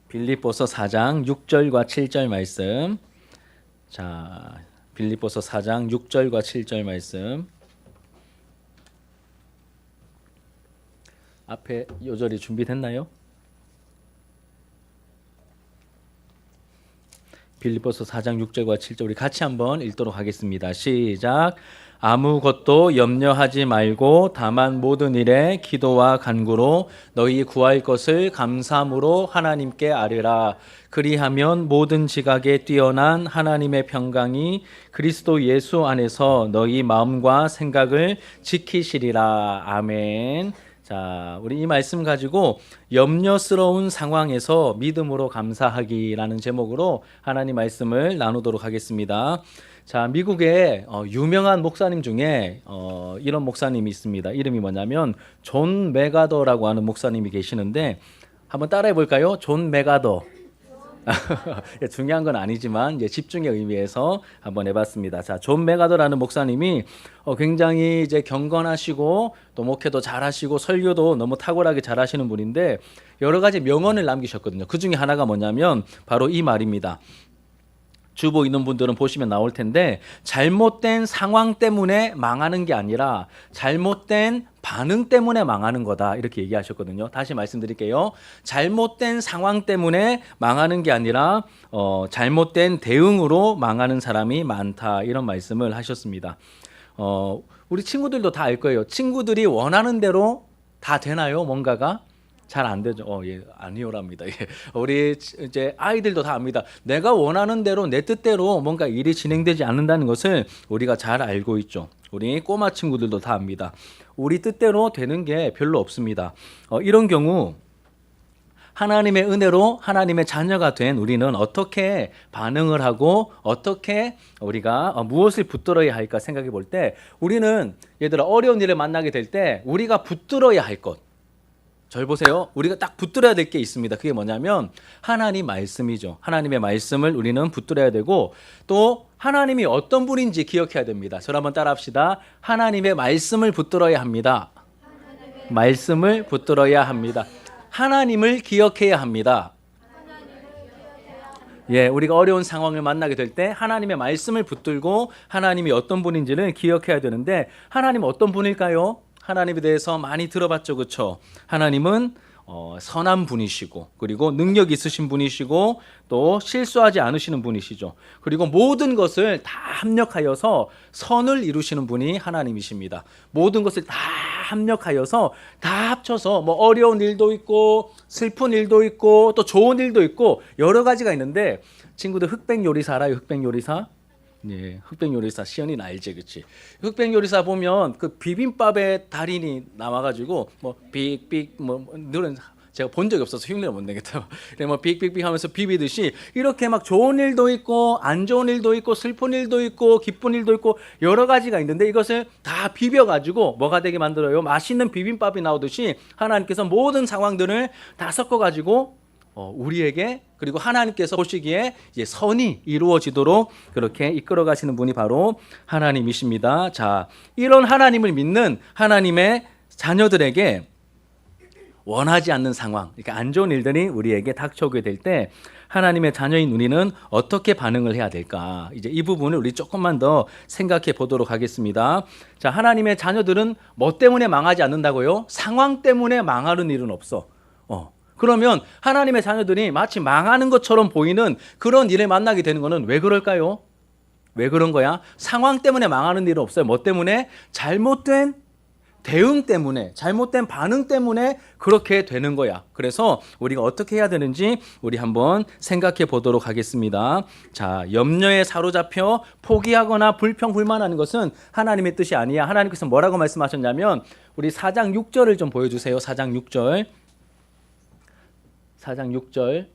빌립보서 4장 6절과 7절 말씀. 자, 빌립보서 4장 6절과 7절 말씀. 앞에 요절이 준비됐나요? 빌립보서 4장 6절과 7절 우리 같이 한번 읽도록 하겠습니다. 시작. 아무것도 염려하지 말고 다만 모든 일에 기도와 간구로 너희 구할 것을 감사함으로 하나님께 아뢰라. 그리하면 모든 지각에 뛰어난 하나님의 평강이 그리스도 예수 안에서 너희 마음과 생각을 지키시리라. 아멘. 자, 우리 이 말씀 가지고 염려스러운 상황에서 믿음으로 감사하기라는 제목으로 하나님 말씀을 나누도록 하겠습니다. 자, 미국의 유명한 목사님 중에 이런 목사님이 있습니다. 이름이 뭐냐면 존 맥아더라고 하는 목사님이 계시는데 한번 따라해 볼까요? 존 맥아더. 중요한 건 아니지만 이제 집중의 의미에서 한번 해봤습니다. 자, 존 맥아더라는 목사님이 굉장히 이제 경건하시고 또 목회도 잘하시고 설교도 너무 탁월하게 잘하시는 분인데 여러 가지 명언을 남기셨거든요. 그 중에 하나가 뭐냐면 바로 이 말입니다. 주보 있는 분들은 보시면 나올 텐데 잘못된 상황 때문에 망하는 게 아니라 잘못된 반응 때문에 망하는 거다 이렇게 얘기하셨거든요. 다시 말씀드릴게요. 잘못된 상황 때문에 망하는 게 아니라 잘못된 대응으로 망하는 사람이 많다 이런 말씀을 하셨습니다. 우리 친구들도 다 알 거예요. 친구들이 원하는 대로 다 되나요? 뭔가가? 잘 안 되죠. 예, 아니오랍니다. 예. 우리 이제 아이들도 다 압니다. 내가 원하는 대로 내 뜻대로 뭔가 일이 진행되지 않는다는 것을 우리가 잘 알고 있죠. 우리 꼬마 친구들도 다 압니다. 우리 뜻대로 되는 게 별로 없습니다. 이런 경우 하나님의 은혜로 하나님의 자녀가 된 우리는 어떻게 반응을 하고 어떻게 우리가 무엇을 붙들어야 할까 생각해 볼 때 우리는 얘들아 어려운 일을 만나게 될 때 우리가 붙들어야 할 것. 절 보세요. 우리가 딱 붙들어야 될 게 있습니다. 그게 뭐냐면 하나님 말씀이죠. 하나님의 말씀을 우리는 붙들어야 되고 또 하나님이 어떤 분인지 기억해야 됩니다. 저를 한번 따라합시다. 하나님의 말씀을 붙들어야 합니다. 말씀을 붙들어야 합니다. 하나님을 기억해야 합니다. 예, 우리가 어려운 상황을 만나게 될 때 하나님의 말씀을 붙들고 하나님이 어떤 분인지를 기억해야 되는데 하나님은 어떤 분일까요? 하나님에 대해서 많이 들어봤죠, 그렇죠? 하나님은 선한 분이시고 그리고 능력 있으신 분이시고 또 실수하지 않으시는 분이시죠. 그리고 모든 것을 다 합력하여서 선을 이루시는 분이 하나님이십니다. 모든 것을 다 합력하여서 다 합쳐서 뭐 어려운 일도 있고 슬픈 일도 있고 또 좋은 일도 있고 여러 가지가 있는데 친구들 흑백 요리사 알아요? 흑백 요리사? 예, 흑백 요리사 시연이는 알지, 그렇지? 흑백 요리사 보면 그 비빔밥의 달인이 나와가지고 뭐 빅빅 뭐 늘은 제가 본 적이 없어서 흉내를 못 내겠다. 뭐 빅빅빅 하면서 비비듯이 이렇게 막 좋은 일도 있고 안 좋은 일도 있고 슬픈 일도 있고 기쁜 일도 있고 여러 가지가 있는데 이것을 다 비벼가지고 뭐가 되게 만들어요? 맛있는 비빔밥이 나오듯이 하나님께서 모든 상황들을 다 섞어가지고 우리에게 그리고 하나님께서 보시기에 이제 선이 이루어지도록 그렇게 이끌어 가시는 분이 바로 하나님이십니다. 자, 이런 하나님을 믿는 하나님의 자녀들에게 원하지 않는 상황, 그러니까 안 좋은 일들이 우리에게 닥쳐오게 될 때 하나님의 자녀인 우리는 어떻게 반응을 해야 될까? 이제 이 부분을 우리 조금만 더 생각해 보도록 하겠습니다. 자, 하나님의 자녀들은 뭐 때문에 망하지 않는다고요? 상황 때문에 망하는 일은 없어. 그러면 하나님의 자녀들이 마치 망하는 것처럼 보이는 그런 일을 만나게 되는 것은 왜 그럴까요? 왜 그런 거야? 상황 때문에 망하는 일은 없어요. 뭐 때문에? 잘못된 대응 때문에, 잘못된 반응 때문에 그렇게 되는 거야. 그래서 우리가 어떻게 해야 되는지 우리 한번 생각해 보도록 하겠습니다. 자, 염려에 사로잡혀 포기하거나 불평불만하는 것은 하나님의 뜻이 아니야. 하나님께서 뭐라고 말씀하셨냐면 우리 4장 6절을 좀 보여주세요. 4장 6절. 4장 6절.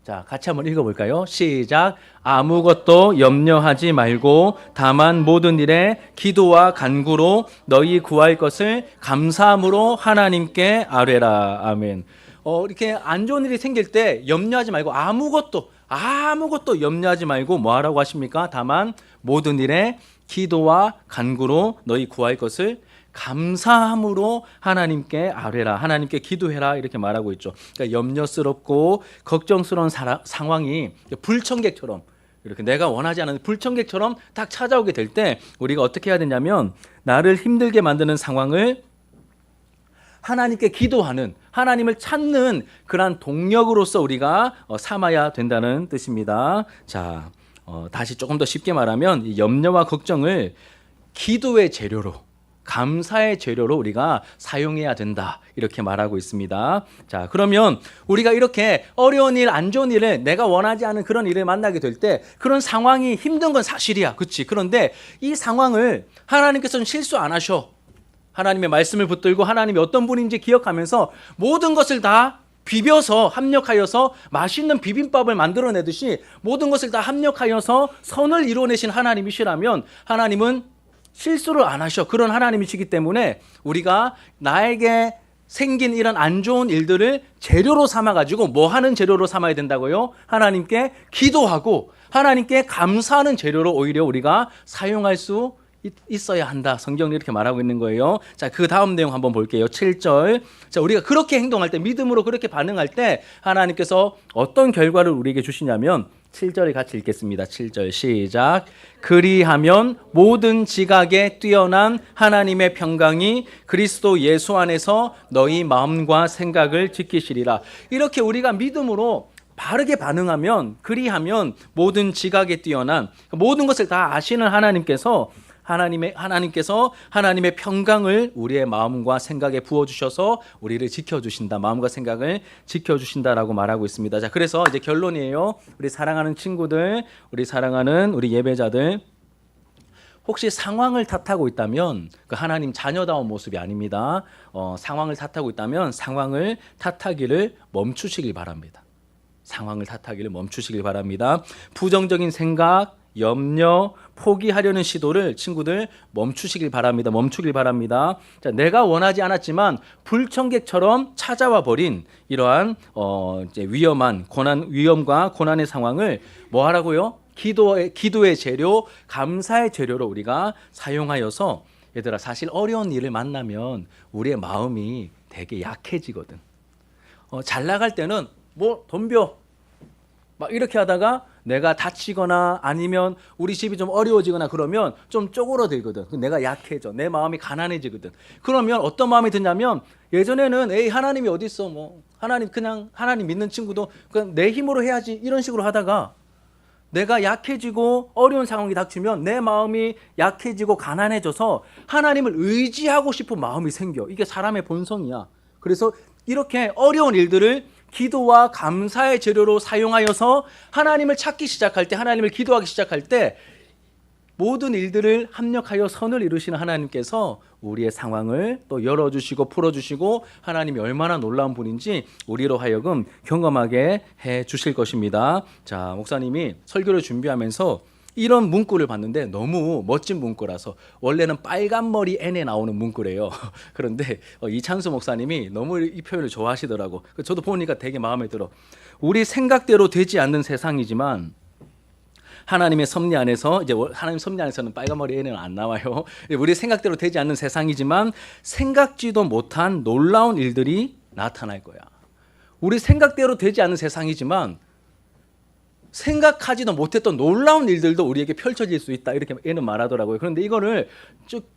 자, 같이 한번 읽어볼까요? 시작. 아무것도 염려하지 말고 다만 모든 일에 기도와 간구로 너희 구할 것을 감사함으로 하나님께 아뢰라. 아멘. 이렇게 안 좋은 일이 생길 때 염려하지 말고 아무것도 염려하지 말고 뭐 하라고 하십니까? 다만 모든 일에 기도와 간구로 너희 구할 것을 감사함으로 하나님께 아뢰라, 하나님께 기도해라 이렇게 말하고 있죠. 그러니까 염려스럽고 걱정스러운 상황이 불청객처럼 이렇게 내가 원하지 않은 불청객처럼 딱 찾아오게 될 때 우리가 어떻게 해야 되냐면 나를 힘들게 만드는 상황을 하나님께 기도하는, 하나님을 찾는 그러한 동력으로서 우리가 삼아야 된다는 뜻입니다. 자, 다시 조금 더 쉽게 말하면 이 염려와 걱정을 기도의 재료로, 감사의 재료로 우리가 사용해야 된다 이렇게 말하고 있습니다. 자, 그러면 우리가 이렇게 어려운 일, 안 좋은 일을 내가 원하지 않은 그런 일을 만나게 될 때 그런 상황이 힘든 건 사실이야, 그렇지? 그런데 이 상황을 하나님께서는 실수 안 하셔. 하나님의 말씀을 붙들고 하나님이 어떤 분인지 기억하면서 모든 것을 다 비벼서 합력하여서 맛있는 비빔밥을 만들어내듯이 모든 것을 다 합력하여서 선을 이루어내신 하나님이시라면 하나님은 실수를 안 하셔. 그런 하나님이시기 때문에 우리가 나에게 생긴 이런 안 좋은 일들을 재료로 삼아가지고 뭐 하는 재료로 삼아야 된다고요? 하나님께 기도하고 하나님께 감사하는 재료로 오히려 우리가 사용할 수 있어야 한다. 성경이 이렇게 말하고 있는 거예요. 자, 그 다음 내용 한번 볼게요. 7절. 자, 우리가 그렇게 행동할 때, 믿음으로 그렇게 반응할 때 하나님께서 어떤 결과를 우리에게 주시냐면 7절을 같이 읽겠습니다. 7절 시작. 그리하면 모든 지각에 뛰어난 하나님의 평강이 그리스도 예수 안에서 너희 마음과 생각을 지키시리라. 이렇게 우리가 믿음으로 바르게 반응하면, 그리하면 모든 지각에 뛰어난 모든 것을 다 아시는 하나님께서 하나님의 평강을 우리의 마음과 생각에 부어주셔서 우리를 지켜주신다. 마음과 생각을 지켜주신다라고 말하고 있습니다. 자, 그래서 이제 결론이에요. 우리 사랑하는 친구들, 우리 사랑하는 우리 예배자들, 혹시 상황을 탓하고 있다면 그 하나님 자녀다운 모습이 아닙니다. 상황을 탓하고 있다면 상황을 탓하기를 멈추시길 바랍니다. 상황을 탓하기를 멈추시길 바랍니다. 부정적인 생각, 염려, 포기하려는 시도를 친구들 멈추시길 바랍니다. 멈추길 바랍니다. 자, 내가 원하지 않았지만 불청객처럼 찾아와 버린 이러한 이제 위험과 고난의 상황을 뭐 하라고요? 기도의 재료, 감사의 재료로 우리가 사용하여서, 얘들아, 사실 어려운 일을 만나면 우리의 마음이 되게 약해지거든. 잘 나갈 때는 뭐 덤벼 막 이렇게 하다가 내가 다치거나 아니면 우리 집이 좀 어려워지거나 그러면 좀 쪼그러들거든. 내가 약해져. 내 마음이 가난해지거든. 그러면 어떤 마음이 드냐면, 예전에는 에이 하나님이 어디 있어, 뭐 하나님 믿는 친구도 그냥 내 힘으로 해야지 이런 식으로 하다가 내가 약해지고 어려운 상황이 닥치면 내 마음이 약해지고 가난해져서 하나님을 의지하고 싶은 마음이 생겨. 이게 사람의 본성이야. 그래서 이렇게 어려운 일들을 기도와 감사의 재료로 사용하여서 하나님을 찾기 시작할 때, 하나님을 기도하기 시작할 때 모든 일들을 합력하여 선을 이루시는 하나님께서 우리의 상황을 또 열어주시고 풀어주시고 하나님이 얼마나 놀라운 분인지 우리로 하여금 경험하게 해 주실 것입니다. 자, 목사님이 설교를 준비하면서 이런 문구를 봤는데 너무 멋진 문구라서, 원래는 빨간 머리 N에 나오는 문구래요. 그런데 이찬수 목사님이 너무 이 표현을 좋아하시더라고. 저도 보니까 되게 마음에 들어. 우리 생각대로 되지 않는 세상이지만 하나님의 섭리 안에서, 이제 하나님 섭리 안에서는 빨간 머리 N은 안 나와요. 우리 생각대로 되지 않는 세상이지만 생각지도 못한 놀라운 일들이 나타날 거야. 우리 생각대로 되지 않는 세상이지만 생각하지도 못했던 놀라운 일들도 우리에게 펼쳐질 수 있다, 이렇게 얘는 말하더라고요. 그런데 이거를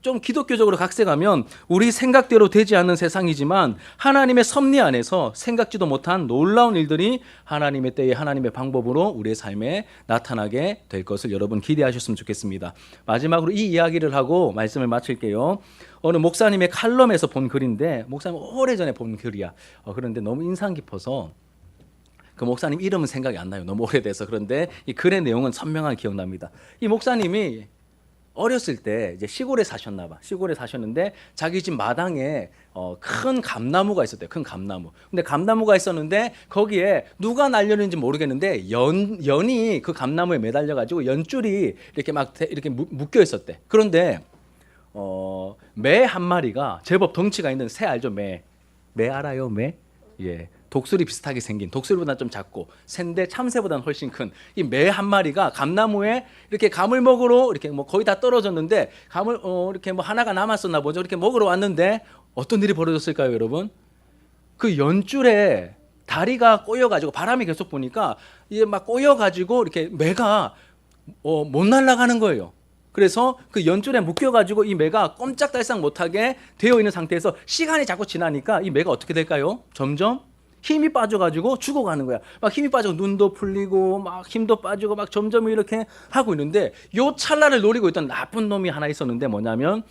좀 기독교적으로 각색하면, 우리 생각대로 되지 않는 세상이지만 하나님의 섭리 안에서 생각지도 못한 놀라운 일들이 하나님의 때에 하나님의 방법으로 우리의 삶에 나타나게 될 것을 여러분 기대하셨으면 좋겠습니다. 마지막으로 이 이야기를 하고 말씀을 마칠게요. 어느 목사님의 칼럼에서 본 글인데, 목사님 오래전에 본 글이야. 그런데 너무 인상 깊어서 그 목사님 이름은 생각이 안 나요. 너무 오래돼서. 그런데 이 글의 내용은 선명하게 기억납니다. 이 목사님이 어렸을 때 이제 시골에 사셨나 봐. 시골에 사셨는데 자기 집 마당에 큰 감나무가 있었대요. 큰 감나무. 근데 감나무가 있었는데 거기에 누가 날렸는지 모르겠는데 연이 그 감나무에 매달려 가지고 연줄이 이렇게 막 이렇게 묶여 있었대. 그런데 매 한 마리가 제법 덩치가 있는 새 알죠? 매 알아요? 매? 예. 독수리 비슷하게 생긴, 독수리보다 좀 작고 새인데 참새보다는 훨씬 큰 이 매 한 마리가 감나무에 이렇게 감을 먹으러 이렇게 뭐 거의 다 떨어졌는데 감을 이렇게 뭐 하나가 남았었나 보죠. 이렇게 먹으러 왔는데 어떤 일이 벌어졌을까요, 여러분? 그 연줄에 다리가 꼬여가지고 바람이 계속 부니까 이게 막 꼬여가지고 이렇게 매가 못 날아가는 거예요. 그래서 그 연줄에 묶여가지고 이 매가 꼼짝달싹 못하게 되어 있는 상태에서 시간이 자꾸 지나니까 이 매가 어떻게 될까요? 점점 힘이 빠져가지고 죽어가는 거야. 막 힘이 빠지고 눈도 풀리고 막 힘도 빠지고 막 점점 이렇게 하고 있는데 요 찰나를 노리고 있던 나쁜 놈이 하나 있었는데 뭐냐면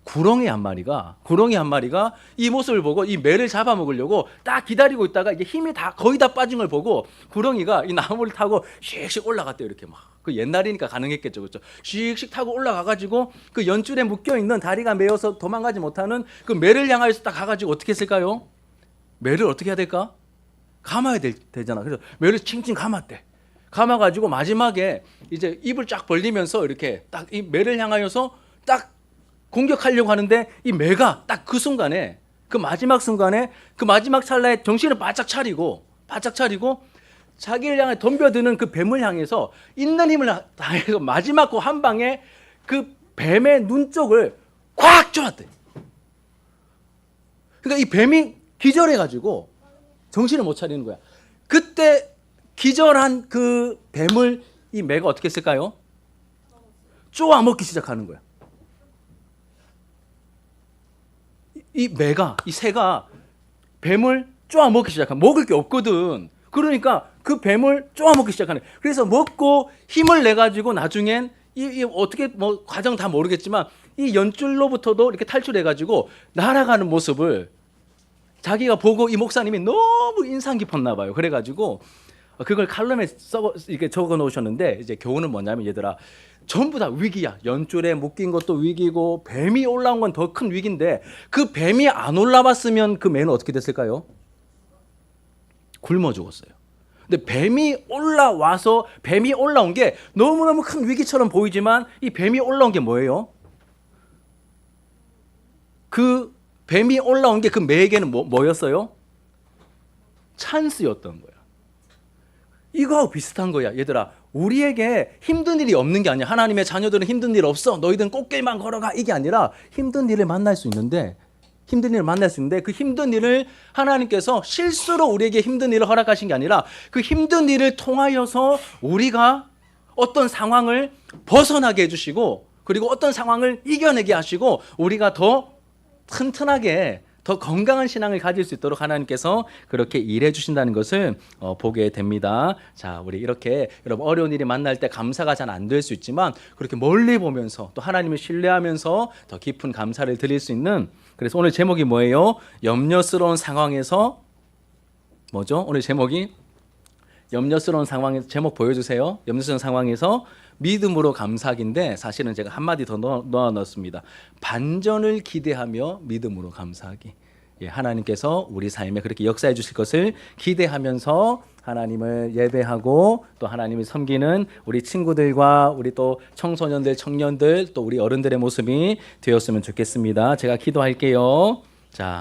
구렁이 한 마리가 이 모습을 보고 이 매를 잡아먹으려고 딱 기다리고 있다가 이게 힘이 다 거의 다 빠진 걸 보고 구렁이가 이 나무를 타고 씩씩 올라갔대요. 이렇게 막 그 옛날이니까 가능했겠죠, 그렇죠? 씩씩 타고 올라가가지고 그 연줄에 묶여 있는 다리가 매여서 도망가지 못하는 그 매를 향하여서 딱 가가지고 어떻게 했을까요? 매를 어떻게 해야 될까? 감아야 되잖아. 그래서 매를 칭칭 감았대. 감아가지고 마지막에 이제 입을 쫙 벌리면서 이렇게 딱 이 매를 향하여서 딱 공격하려고 하는데 이 매가 딱 그 순간에 그 마지막 찰나에 정신을 바짝 차리고 자기를 향해 덤벼드는 그 뱀을 향해서 있는 힘을 다해서 마지막 그 한 방에 그 뱀의 눈 쪽을 콱 쪼았대. 그러니까 이 뱀이 기절해가지고 정신을 못 차리는 거야. 그때 기절한 그 뱀을 이 매가 어떻게 했을까요? 쪼아 먹기 시작하는 거야. 이 새가 뱀을 쪼아 먹기 시작한, 먹을 게 없거든. 그러니까 그 뱀을 쪼아 먹기 시작하는. 그래서 먹고 힘을 내 가지고 나중엔 이 어떻게 뭐 과정 다 모르겠지만 이 연줄로부터도 이렇게 탈출해 가지고 날아가는 모습을 자기가 보고 이 목사님이 너무 인상 깊었나 봐요. 그래 가지고 그걸 칼럼에 이렇게 적어 놓으셨는데 이제 교훈은 뭐냐면 얘들아, 전부 다 위기야. 연줄에 묶인 것도 위기고 뱀이 올라온 건 더 큰 위기인데 그 뱀이 안 올라왔으면 그 매는 어떻게 됐을까요? 굶어 죽었어요. 근데 뱀이 올라온 게 너무너무 큰 위기처럼 보이지만 이 뱀이 올라온 게 뭐예요? 그 뱀이 올라온 게 그 매에게는 뭐였어요? 찬스였던 거야. 이거하고 비슷한 거야. 얘들아, 우리에게 힘든 일이 없는 게 아니야. 하나님의 자녀들은 힘든 일 없어. 너희들은 꽃길만 걸어가. 이게 아니라 힘든 일을 만날 수 있는데 그 힘든 일을 하나님께서 실수로 우리에게 힘든 일을 허락하신 게 아니라 그 힘든 일을 통하여서 우리가 어떤 상황을 벗어나게 해주시고 그리고 어떤 상황을 이겨내게 하시고 우리가 더 튼튼하게 더 건강한 신앙을 가질 수 있도록 하나님께서 그렇게 일해 주신다는 것을 보게 됩니다. 자, 우리 이렇게 여러분 어려운 일이 만날 때 감사가 잘 안 될 수 있지만 그렇게 멀리 보면서 또 하나님을 신뢰하면서 더 깊은 감사를 드릴 수 있는, 그래서 오늘 제목이 뭐예요? 염려스러운 상황에서 뭐죠? 오늘 제목이 염려스러운 상황에서, 제목 보여주세요. 염려스러운 상황에서 믿음으로 감사하기인데 사실은 제가 한마디 더 넣어놨습니다. 반전을 기대하며 믿음으로 감사하기. 하나님께서 우리 삶에 그렇게 역사해 주실 것을 기대하면서 하나님을 예배하고 또 하나님을 섬기는 우리 친구들과 우리 또 청소년들, 청년들 또 우리 어른들의 모습이 되었으면 좋겠습니다. 제가 기도할게요. 자.